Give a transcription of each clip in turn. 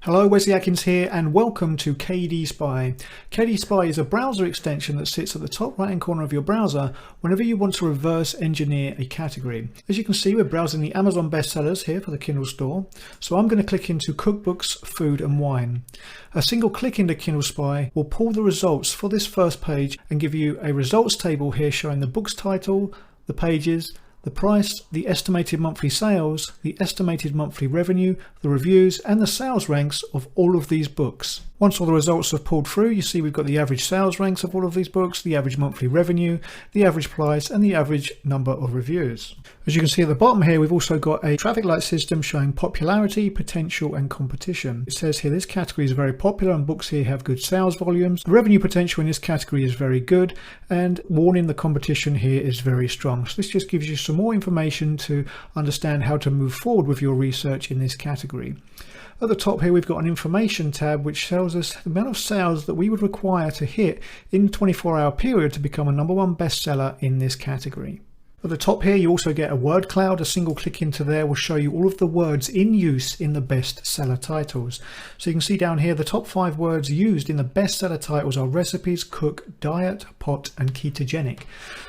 Hello, Wesley Atkins here and welcome to KDSPY. KDSPY is a browser extension that sits at the top right hand corner of your browser whenever you want to reverse engineer a category. As you can see, we're browsing the Amazon bestsellers here for the Kindle store. So I'm going to click into cookbooks, food and wine. A single click into Kindle Spy will pull the results for this first page and give you a results table here showing the book's title, the pages, the price, the estimated monthly sales, the estimated monthly revenue, the reviews and the sales ranks of all of these books. Once all the results have pulled through, you see we've got the average sales ranks of all of these books, the average monthly revenue, the average price and the average number of reviews. As you can see at the bottom here, we've also got a traffic light system showing popularity, potential and competition. It says here this category is very popular and books here have good sales volumes. The revenue potential in this category is very good and warning, the competition here is very strong. So this just gives you some more information to understand how to move forward with your research in this category. At the top here we've got an information tab which tells us the amount of sales that we would require to hit in a 24-hour period to become a #1 bestseller in this category. At the top here you also get a word cloud. A single click into there will show you all of the words in use in the bestseller titles. So you can see down here the top 5 words used in the bestseller titles are recipes, cook, diet, pot and ketogenic.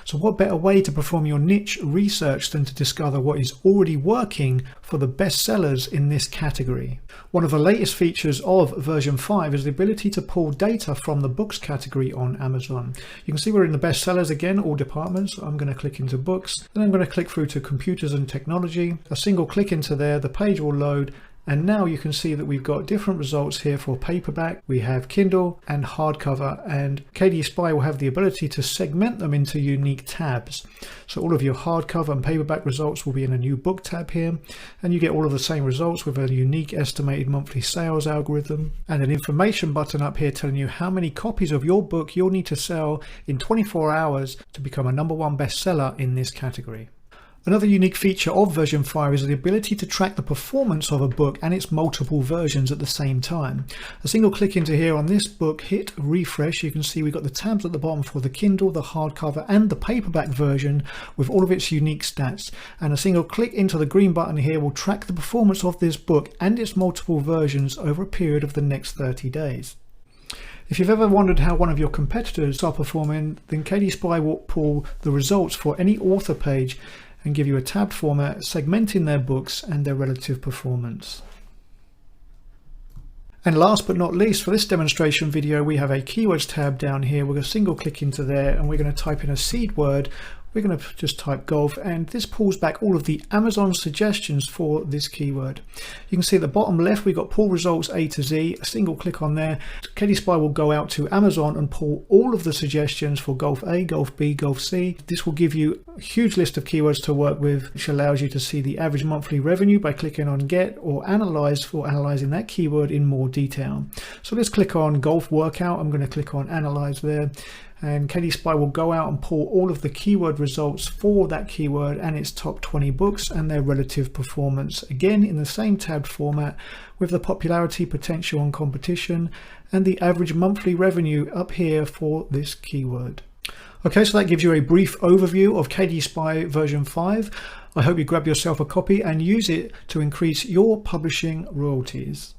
So what better way to perform your niche research than to discover what is already working for the bestsellers in this category. One of the latest features of version 5 is the ability to pull data from the books category on Amazon. You can see we're in the bestsellers again, all departments. I'm going to click into books. Then I'm going to click through to computers and technology. A single click into there, the page will load. And now you can see that we've got different results here for paperback. We have Kindle and hardcover, and KDSPY will have the ability to segment them into unique tabs. So all of your hardcover and paperback results will be in a new book tab here, and you get all of the same results with a unique estimated monthly sales algorithm and an information button up here telling you how many copies of your book you'll need to sell in 24 hours to become a #1 bestseller in this category. Another unique feature of version 5 is the ability to track the performance of a book and its multiple versions at the same time. A single click into here on this book, hit refresh, you can see we've got the tabs at the bottom for the Kindle, the hardcover and the paperback version with all of its unique stats. And a single click into the green button here will track the performance of this book and its multiple versions over a period of the next 30 days. If you've ever wondered how one of your competitors are performing, then KDSPY will pull the results for any author page and give you a tab format segmenting their books and their relative performance. And last but not least, for this demonstration video, we have a keywords tab down here. We're going to single click into there and we're going to type in a seed word. We're going to just type golf, and this pulls back all of the Amazon suggestions for this keyword. You can see at the bottom left we've got pull results A to Z. A single click on there, KDSPY will go out to Amazon and pull all of the suggestions for Golf A, Golf B, Golf C. This will give you a huge list of keywords to work with, which allows you to see the average monthly revenue by clicking on Get or Analyze for analyzing that keyword in more detail. So let's click on Golf Workout. I'm going to click on Analyze there. And KDSPY will go out and pull all of the keyword results for that keyword and its top 20 books and their relative performance, again in the same tabbed format with the popularity, potential and competition and the average monthly revenue up here for this keyword. Okay, so that gives you a brief overview of KDSPY version 5. I hope you grab yourself a copy and use it to increase your publishing royalties.